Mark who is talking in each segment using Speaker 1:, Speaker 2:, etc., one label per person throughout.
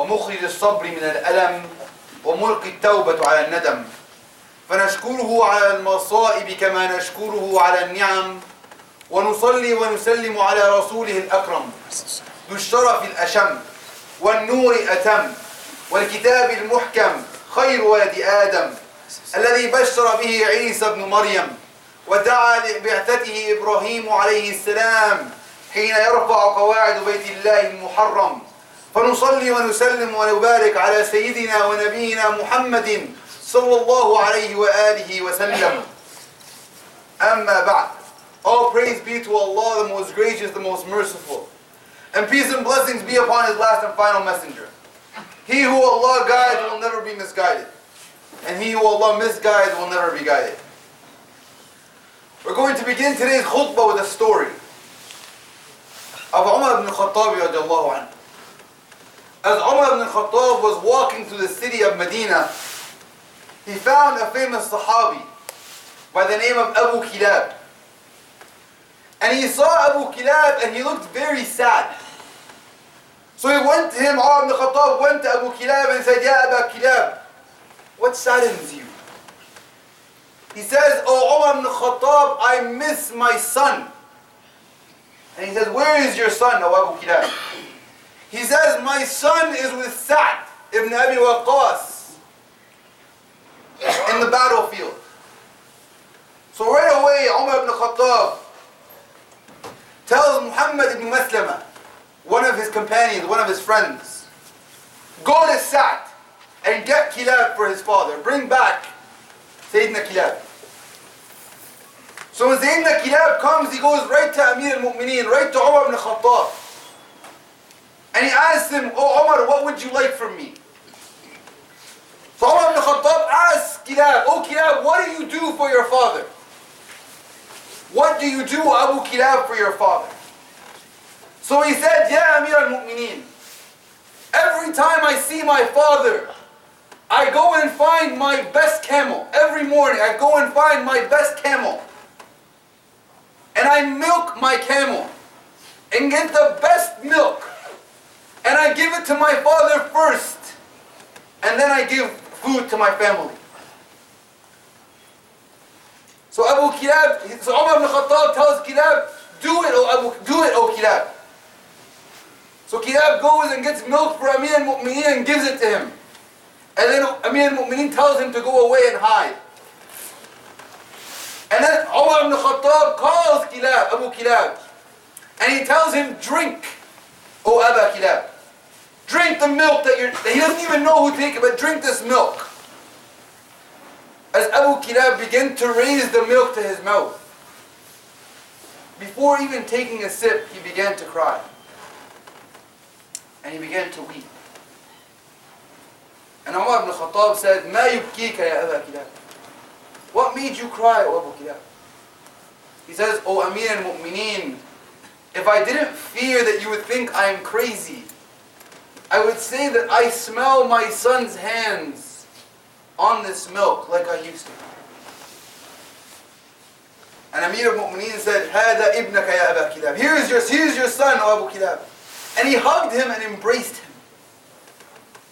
Speaker 1: ومخرج الصبر من الألم وملقي التوبة على الندم فنشكره على المصائب كما نشكره على النعم ونصلي ونسلم على رسوله الأكرم ذو الشرف الأشم والنور أتم والكتاب المحكم خير ولد آدم الذي بشر به عيسى بن مريم ودعا لبعثته إبراهيم عليه السلام حين يرفع قواعد بيت الله المحرم فنصلي ونسلم ونبارك على سيدنا ونبينا محمد صلى الله عليه وآله وسلم أما بعد. All praise be to Allah, the most gracious, the most merciful. And peace and blessings be upon His last and final messenger. He who Allah guides will never be misguided. And he who Allah misguides will never be guided. We're going to begin today's khutbah with a story of Umar ibn Khattab radiallahu anhu. As Umar ibn Khattab was walking through the city of Medina, he found a famous Sahabi by the name of Abu Kilab. And he saw Abu Kilab and he looked very sad. So he went to him, Umar ibn Khattab went to Abu Kilab and said, Ya Abu Kilab, what saddens you? He says, Oh Umar ibn Khattab, I miss my son. And he says, where is your son, O Abu Kilab? He says, my son is with Sa'd ibn Abi Waqqas in the battlefield. So right away, Umar ibn Khattab tells Muhammad ibn Maslama, one of his companions, one of his friends, go to Sa'd and get Kilab for his father. Bring back Sayyidina Kilab. So when Sayyidina Kilab comes, he goes right to Amir al-Mu'mineen, right to Umar ibn Khattab. And he asks him, Oh Umar, what would you like from me? So Umar ibn Khattab asks Kilab, Oh Kilab, what do you do for your father? What do you do, Abu Kilab, for your father? So he said, Ya Amir al-Mu'mineen, every time I see my father, I go and find my best camel. Every morning I go and find my best camel. And I milk my camel and get the best milk. And I give it to my father first. And then I give food to my family. So Abu Kilab, so Umar ibn Khattab tells Kilab, do it, O Kilab. So Kilab goes and gets milk for Amir al-Mu'mineen and gives it to him. And then Amir al-Mu'mineen tells him to go away and hide. And then Umar ibn Khattab calls Kilab, Abu Kilab, and he tells him, drink, O Abu Kilab. Drink the milk that he doesn't even know who take it, but drink this milk. As Abu Kilab began to raise the milk to his mouth, before even taking a sip, he began to cry. And he began to weep. And Umar ibn Khattab said, مَا يُبْكِيكَ يَا أَبَا كِلَابٍ. What made you cry, O Abu Kilab? He says, O Amir al-Mu'mineen, if I didn't fear that you would think I am crazy, I would say that I smell my son's hands on this milk like I used to. And Amir al-Mu'mineen said, هَذَا إِبْنَكَ يَا أَبَا كِلَابٍ. Here's your son, O Abu Kilab. And he hugged him and embraced him.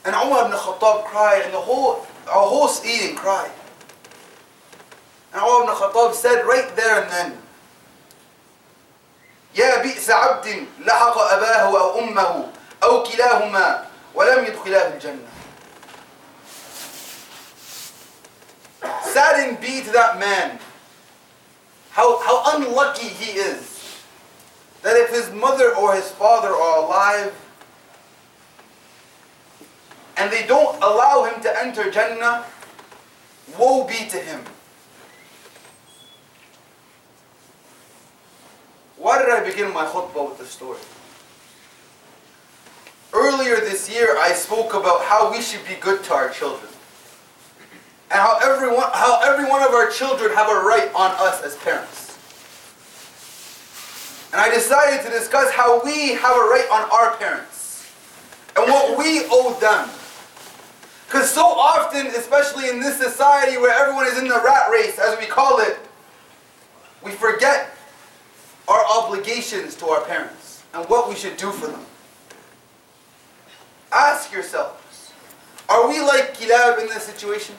Speaker 1: And Umar ibn Khattab cried, and our whole eating cried. And Umar ibn Khattab said right there and then, يَا بِئْسَ عَبْدٍ لَحَقَ أَبَاهُ أَوْ أُمَّهُ أَوْ كِلَاهُمَا وَلَمْ يُدْخِلَاهُ الْجَنَّةِ. Saddened be to that man, how unlucky he is, that if his mother or his father are alive, and they don't allow him to enter Jannah, woe be to him. Why did I begin my khutbah with this story? Earlier this year, I spoke about how we should be good to our children. And how every one of our children have a right on us as parents. And I decided to discuss how we have a right on our parents. And what we owe them. Because so often, especially in this society where everyone is in the rat race, as we call it, we forget our obligations to our parents and what we should do for them. Ask yourself, hijab in this situation?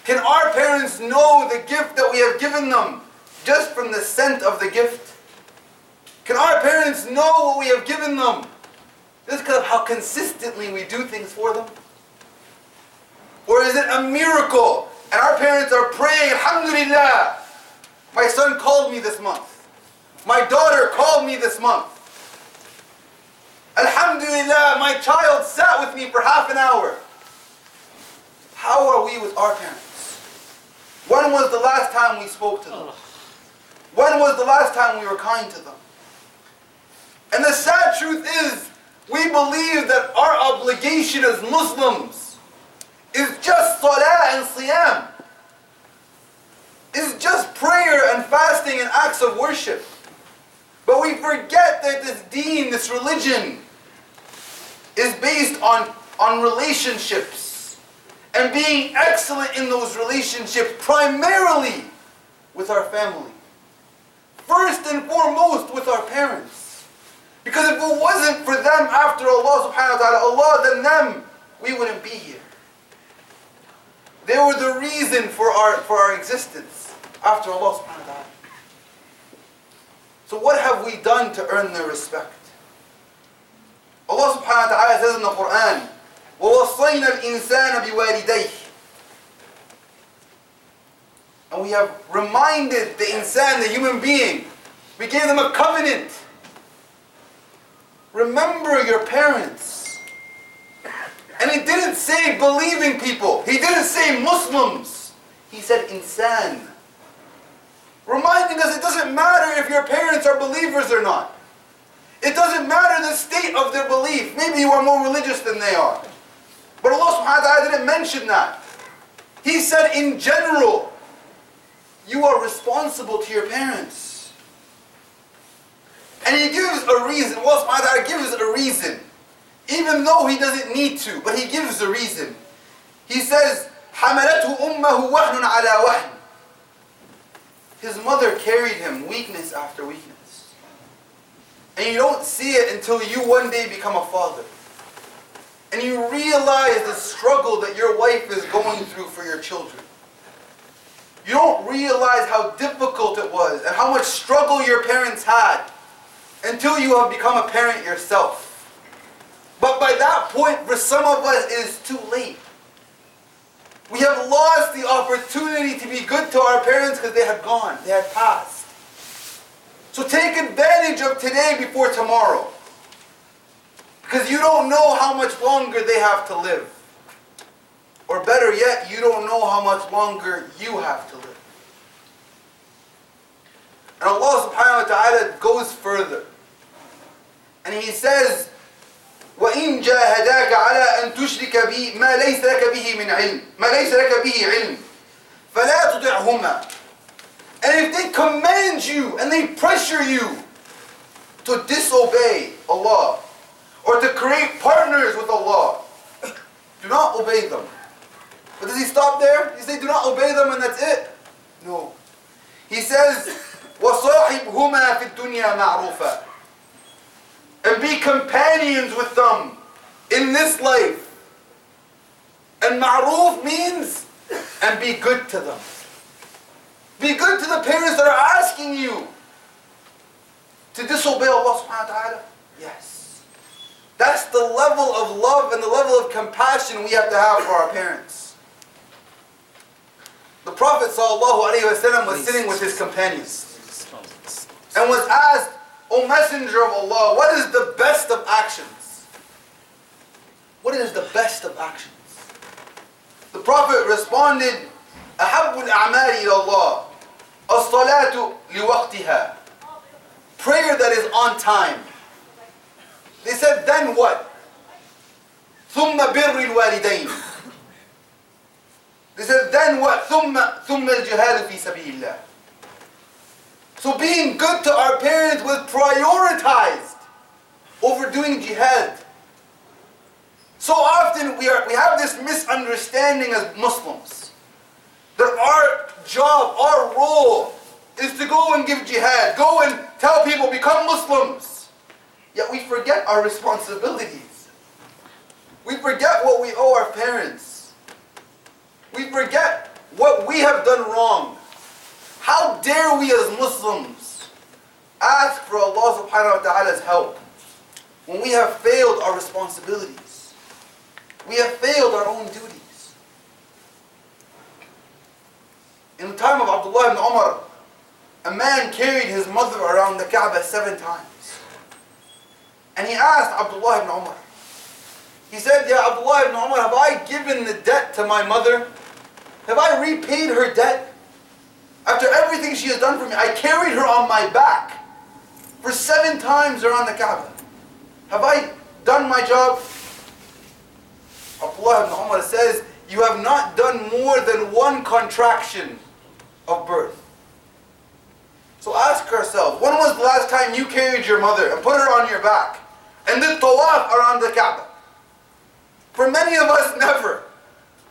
Speaker 1: Can our parents know the gift that we have given them just from the scent of the gift? Can our parents know what we have given them just because of how consistently we do things for them? Or is it a miracle and our parents are praying, Alhamdulillah, my son called me this month. My daughter called me this month. Alhamdulillah, my child sat with me for half an hour. How are we with our parents? When was the last time we spoke to them? When was the last time we were kind to them? And the sad truth is, we believe that our obligation as Muslims is just salah and siyam. Is just prayer and fasting and acts of worship. But we forget that this deen, this religion, is based on relationships and being excellent in those relationships, primarily with our family. First and foremost with our parents. Because if it wasn't for them after Allah subhanahu wa ta'ala, Allah than them, we wouldn't be here. They were the reason for our existence after Allah subhanahu wa ta'ala. So what have we done to earn their respect? Allah subhanahu wa ta'ala says in the Quran, وَوَصَّيْنَا الْإِنسَانَ بِوَالِدَيْهِ. And we have reminded the insan, the human being, we gave them a covenant. Remember your parents. And he didn't say believing people. He didn't say Muslims. He said insan. Reminding us it doesn't matter if your parents are believers or not. It doesn't matter the state of their belief. Maybe you are more religious than they are. But Allah subhanahu wa ta'ala didn't mention that. He said in general, you are responsible to your parents. And he gives a reason. Allah subhanahu wa ta'ala gives a reason. Even though he doesn't need to, but he gives a reason. He says, حَمَلَتْهُ أُمَّهُ وَهْنٌ عَلَى وَهْنٍ. His mother carried him weakness after weakness. And you don't see it until you one day become a father. And you realize the struggle that your wife is going through for your children. You don't realize how difficult it was and how much struggle your parents had until you have become a parent yourself. But by that point, for some of us, it is too late. We have lost the opportunity to be good to our parents because they had gone, they had passed. So take advantage of today before tomorrow. Because you don't know how much longer they have to live. Or better yet, you don't know how much longer you have to live. And Allah subhanahu wa ta'ala goes further. And He says, وَإِنْ جَاهَدَاكَ عَلَىٰ أَن تُشْرِكَ بِي مَا لَيْسَ لَكَ بِهِ مِنْ عِلْمٍ مَا لَيْسَ لَكَ بِهِ عِلْمٍ فَلَا تُطِعْهُمَا. And if they command you and they pressure you to disobey Allah or to create partners with Allah, do not obey them. But does He stop there? He says do not obey them and that's it? No. He says وَصَاحِبْهُمَا فِي الدُّنْيَا مَعْرُوفًا. And be companions with them in this life. And ma'roof means, and be good to them. Be good to the parents that are asking you to disobey Allah subhanahu wa ta'ala. Yes. That's the level of love and the level of compassion we have to have for our parents. The Prophet ﷺ was sitting with his companions and was asked, O Messenger of Allah, what is the best of actions? What is the best of actions? The Prophet responded, أَحَبُّ الْأَعْمَالِ إِلَى اللَّهِ الصَّلَاةُ لِوَقْتِهَا. Prayer that is on time. They said, then what? ثُمَّ بِرِّ الْوَالِدَيْنِ. They said, then what? ثُمَّ الْجِهَادُ فِي سَبِيلِ اللَّهِ. So being good to our parents was prioritized over doing jihad. So often we have this misunderstanding as Muslims that our job, our role is to go and give jihad, go and tell people become Muslims. Yet we forget our responsibilities. We forget what we owe our parents. forget what we have done wrong. How dare we as Muslims ask for Allah subhanahu wa ta'ala's help when we have failed our responsibilities? We have failed our own duties. In the time of Abdullah ibn Umar, a man carried his mother around the Kaaba 7 times. And he asked Abdullah ibn Umar, he said, Ya Abdullah ibn Umar, have I given the debt to my mother? Have I repaid her debt? After everything she has done for me, I carried her on my back for 7 times around the Kaaba. Have I done my job? Abdullah ibn Umar says, you have not done more than 1 contraction of birth. So ask ourselves, when was the last time you carried your mother and put her on your back and did tawaf around the Kaaba? For many of us, never.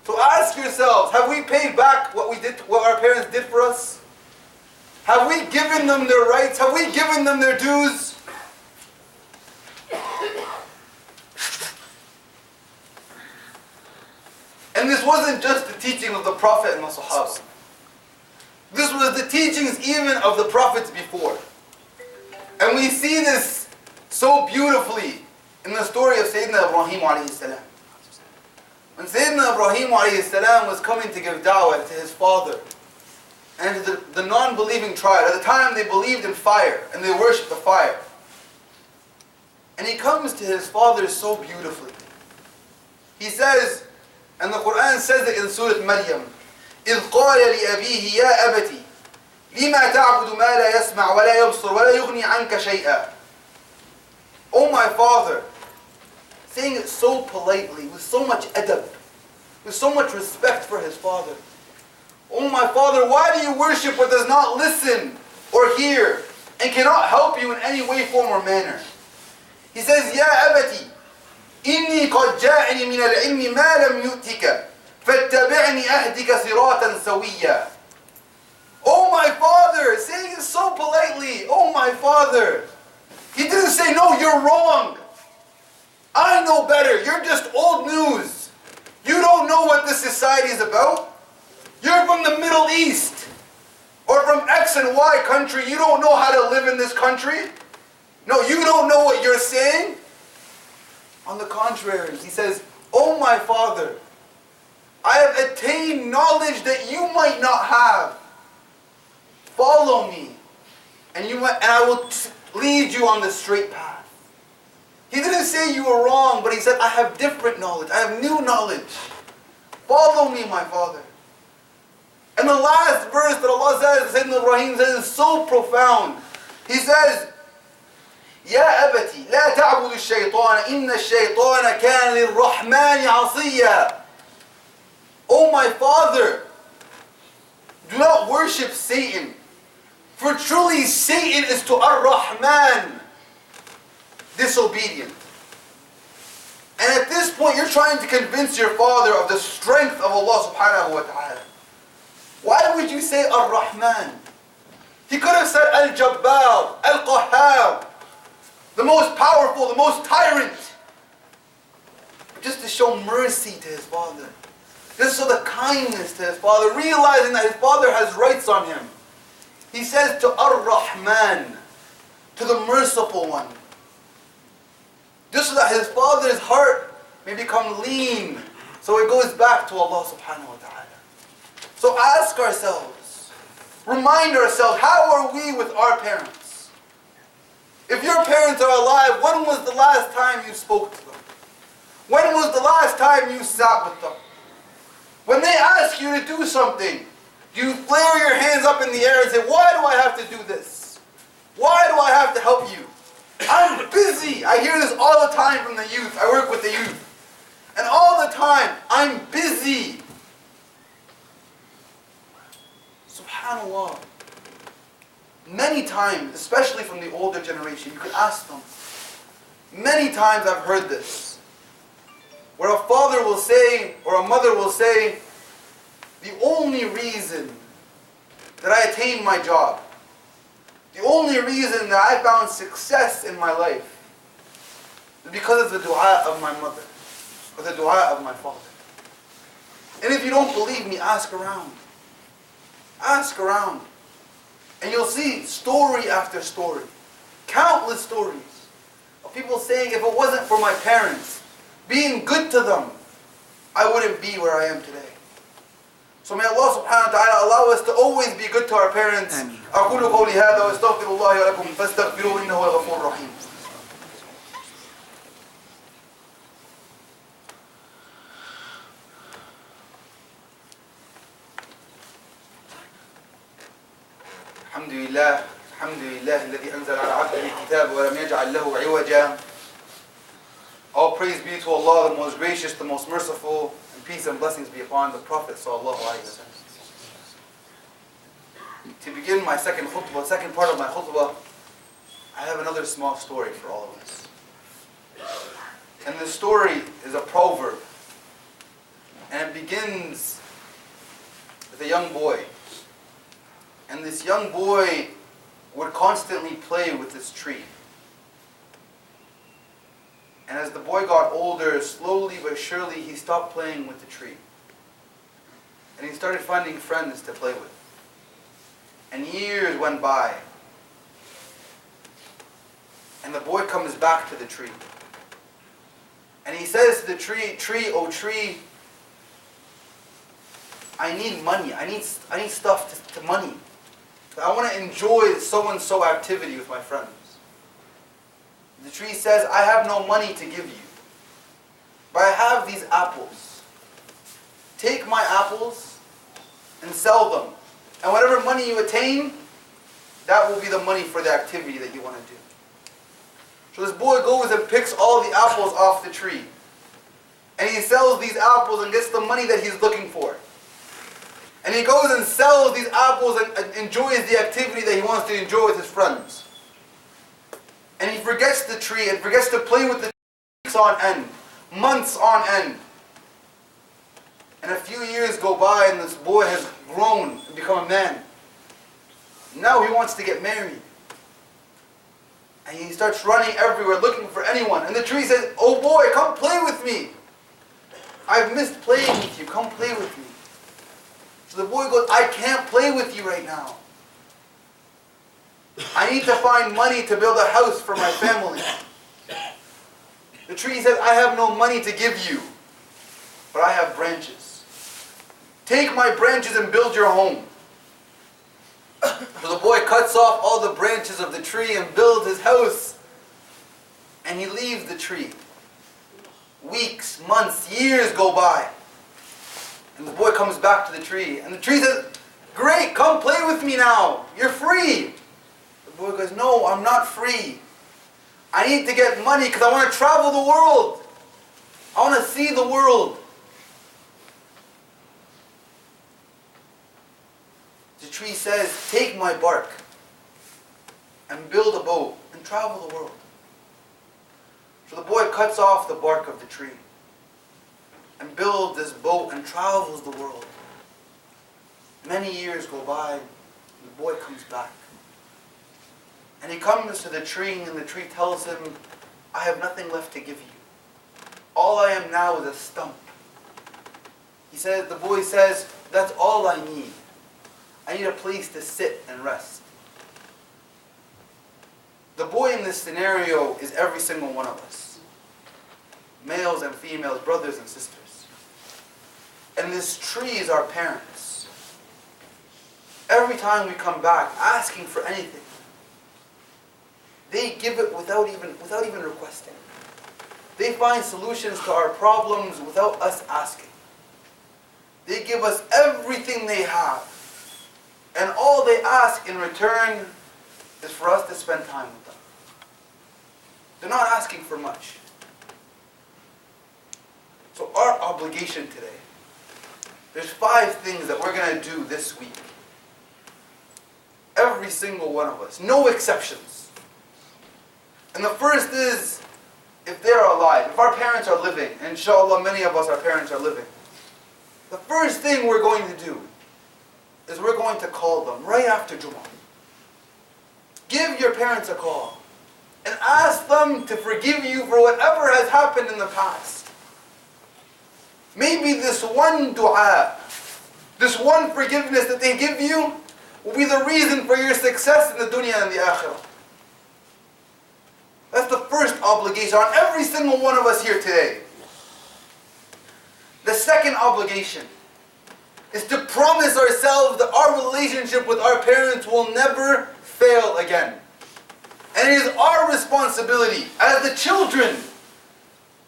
Speaker 1: So ask yourselves, have we paid back what our parents did for us? Have we given them their rights? Have we given them their dues? And this wasn't just the teaching of the Prophet and the Sahaba. This was the teachings even of the Prophets before. And we see this so beautifully in the story of Sayyidina Ibrahim alayhi salam. When Sayyidina Ibrahim alayhi salam was coming to give da'wah to his father and to the non-believing tribe, at the time they believed in fire and they worshipped the fire. And he comes to his father so beautifully. He says, and the Quran says it in Surah Maryam, إِذْ قَالَ لِأَبِيهِ يَا أَبَتِ لِمَا تَعْبُدُ مَا لَا يَسْمَعُ وَلَا يَبْصُرُ وَلَا يُغْنِي عَنْكَ شَيْئًا. Oh my father, saying it so politely, with so much adab, with so much respect for his father. Oh my father, why do you worship what does not listen or hear and cannot help you in any way, form or manner? He says, يَا أَبَتِ إِنِّي قَدْ جَاءَنِي مِنَ الْعِلْمِ مَا لَمْ يُؤْتِكَ فَاتَّبِعْنِي أَهْدِكَ صِرَاطًا سَوِيًّا. Oh my father, saying it so politely, oh my father. He didn't say, no, you're wrong. I know better, you're just old news. You don't know what this society is about. You're from the Middle East or from X and Y country. You don't know how to live in this country. No, you don't know what you're saying. On the contrary, he says, oh my father, I have attained knowledge that you might not have. Follow me, and I will lead you on the straight path. He didn't say you were wrong, but he said, I have different knowledge. I have new knowledge. Follow me, my father. And the last verse that Allah says, Sayyidina Ibrahim says, is so profound. He says, يا أبتي لا تعبد الشيطان إن الشيطان كان للرحمن عصيا. Oh my father, do not worship Satan, for truly Satan is to Ar-Rahman disobedient. And at this point you're trying to convince your father of the strength of Allah subhanahu wa ta'ala. Why would you say Ar-Rahman? He could have said Al-Jabbar, Al-Qahhar, the most powerful, the most tyrant. Just to show mercy to his father. Just to show the kindness to his father, realizing that his father has rights on him. He says to Ar-Rahman, to the merciful one. Just so that his father's heart may become lean. So it goes back to Allah subhanahu wa ta'ala. So ask ourselves, remind ourselves, how are we with our parents? If your parents are alive, when was the last time you spoke to them? When was the last time you sat with them? When they ask you to do something, do you flare your hands up in the air and say, why do I have to do this? Why do I have to help you? I'm busy. I hear this all the time from the youth. I work with the youth. And all the time, I'm busy. SubhanAllah. Many times, especially from the older generation, you could ask them. Many times I've heard this. Where a father will say, or a mother will say, the only reason that I attained my job, the only reason that I found success in my life, is because of the dua of my mother, or the dua of my father. And if you don't believe me, ask around. Ask around. And you'll see story after story. Countless stories of people saying, if it wasn't for my parents, being good to them, I wouldn't be where I am today. So may Allah subhanahu wa ta'ala allow us to always be good to our parents. أقول قولي هذا وأستغفر الله ولكم فاستغفروه إنه هو الغفور الرحيم. الحمد لله الذي أنزل على عبده الكتاب ولم يجعل له عوجا. All praise be to Allah, the most gracious, the most merciful, and peace and blessings be upon the Prophet sallallahu alaihi wasallam. To begin my second part of my khutbah, I have another small story for all of us. And this story is a proverb, and it begins with a young boy. And this young boy would constantly play with this tree. And as the boy got older, slowly but surely he stopped playing with the tree. And he started finding friends to play with. And years went by. And the boy comes back to the tree. And he says to the tree, "Oh tree, I need money. I need stuff to money. I want to enjoy so-and-so activity with my friends." The tree says, "I have no money to give you, but I have these apples. Take my apples and sell them. And whatever money you attain, that will be the money for the activity that you want to do." So this boy goes and picks all the apples off the tree. And he sells these apples and gets the money that he's looking for. And he goes and sells these apples and enjoys the activity that he wants to enjoy with his friends. And he forgets the tree and forgets to play with the tree weeks on end, months on end. And a few years go by and this boy has grown and become a man. Now he wants to get married. And he starts running everywhere looking for anyone. And the tree says, "Oh boy, come play with me. I've missed playing with you. Come play with me." So the boy goes, "I can't play with you right now. I need to find money to build a house for my family." The tree says, "I have no money to give you, but I have branches. Take my branches and build your home." So the boy cuts off all the branches of the tree and builds his house. And he leaves the tree. Weeks, months, years go by. And the boy comes back to the tree. And the tree says, "Great, come play with me now. You're free." The boy goes, "No, I'm not free. I need to get money because I want to travel the world. I want to see the world." The tree says, "Take my bark and build a boat and travel the world." So the boy cuts off the bark of the tree and builds this boat and travels the world. Many years go by and the boy comes back. And he comes to the tree and the tree tells him, "I have nothing left to give you. All I am now is a stump." The boy says, "That's all I need. I need a place to sit and rest." The boy in this scenario is every single one of us. Males and females, brothers and sisters. And this tree is our parents. Every time we come back asking for anything, they give it without even requesting. They find solutions to our problems without us asking. They give us everything they have. And all they ask in return is for us to spend time with them. They're not asking for much. So our obligation today, there's 5 things that we're going to do this week. Every single one of us, no exceptions. And the first is, if they're alive, if our parents are living, and inshallah many of us, our parents are living, the first thing we're going to do is we're going to call them right after Jummah. Give your parents a call and ask them to forgive you for whatever has happened in the past. maybe this one dua, this one forgiveness that they give you will be the reason for your success in the dunya and the akhirah. That's the first obligation on every single one of us here today. The second obligation is to promise ourselves that our relationship with our parents will never fail again. And it is our responsibility as the children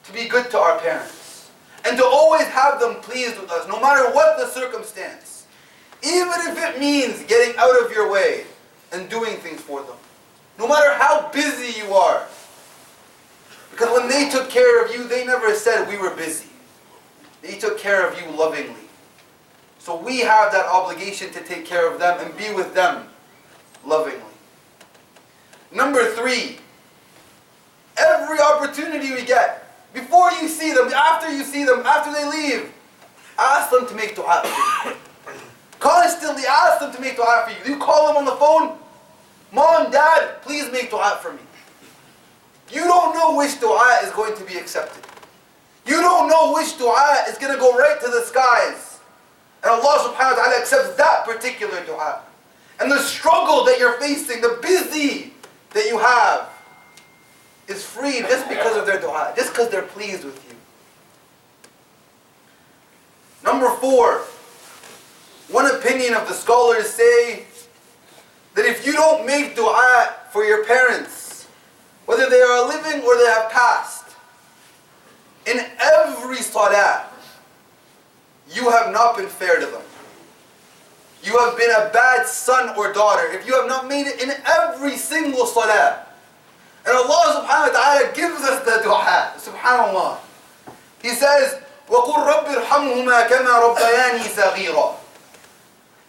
Speaker 1: to be good to our parents and to always have them pleased with us, no matter what the circumstance. Even if it means getting out of your way and doing things for them. No matter how busy you are. Because when they took care of you, they never said we were busy. They took care of you lovingly. So we have that obligation to take care of them and be with them lovingly. Number 3, every opportunity we get, before you see them, after you see them, after they leave, ask them to make dua for you. Constantly ask them to make dua for you. You call them on the phone, Mom, Dad, please make dua for me. You don't know which dua is going to be accepted. You don't know which dua is going to go right to the skies. And Allah subhanahu wa ta'ala accepts that particular dua. And the struggle that you're facing, the busy that you have, is freed just because of their dua, just because they're pleased with you. Number 4, one opinion of the scholars say that if you don't make dua for your parents, whether they are living or they have passed, in every salah, you have not been fair to them. You have been a bad son or daughter if you have not made it in every single salah. And Allah subhanahu wa ta'ala gives us the dua. Subhanallah. He says, وَقُلْ رَبِّ ارْحَمْهُمَا كَمَا رَبَّيَانِي صَغِيرًا.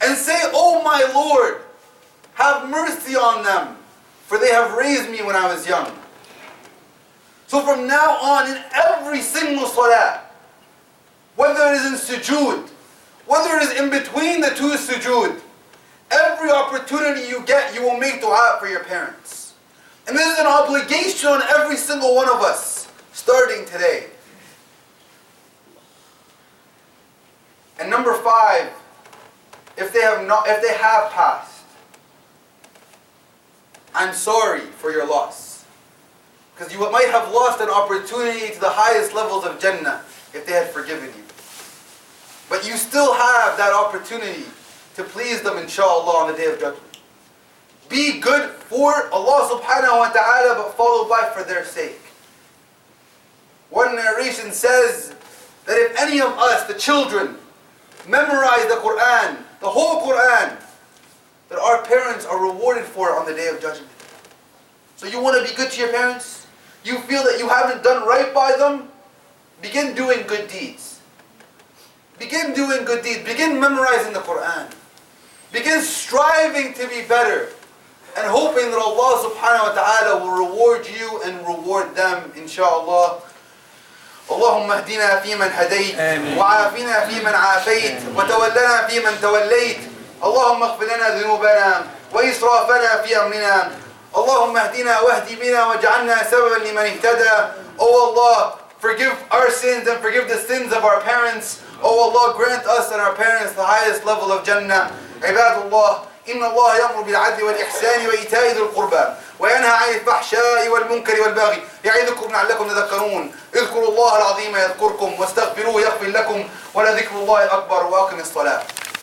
Speaker 1: And say, oh my Lord, have mercy on them, for they have raised me when I was young. So from now on, in every single salah, whether it is in sujood, whether it is in between the two sujood, every opportunity you get, you will make dua for your parents. And this is an obligation on every single one of us, starting today. And number 5, if they have passed, I'm sorry for your loss. Because you might have lost an opportunity to the highest levels of Jannah if they had forgiven you. But you still have that opportunity to please them, inshallah, on the Day of Judgment. Be good for Allah subhanahu wa ta'ala, but followed by for their sake. One narration says that if any of us, the children, memorize the Quran, the whole Quran, that our parents are rewarded for it on the Day of Judgment. So you want to be good to your parents? You feel that you haven't done right by them? Begin doing good deeds. Begin doing good deeds. Begin memorizing the Quran. Begin striving to be better. And hoping that Allah subhanahu wa ta'ala will reward you and reward them, inshallah. اللهم اهدنا فيمن هديت وعافنا فيمن عافيت وتولنا فيمن توليت اللهم اغفر لنا ذنوبنا وإسرافنا في أمرنا اللهم اهدنا واهد بنا واجعلنا سببا لمن اهتدى. Oh Allah, forgive our sins and forgive the sins of our parents. Oh Allah, grant us and our parents the highest level of Jannah. عباد الله, إن الله يأمر بالعدل والإحسان وإيتاء ذي القربى وينهى عن الفحشاء والمنكر والبغي يعظكم لعلكم تذكرون. اذكروا الله العظيم يذكركم واستغفروه يغفر لكم ولذكر الله الأكبر وأقم الصلاة.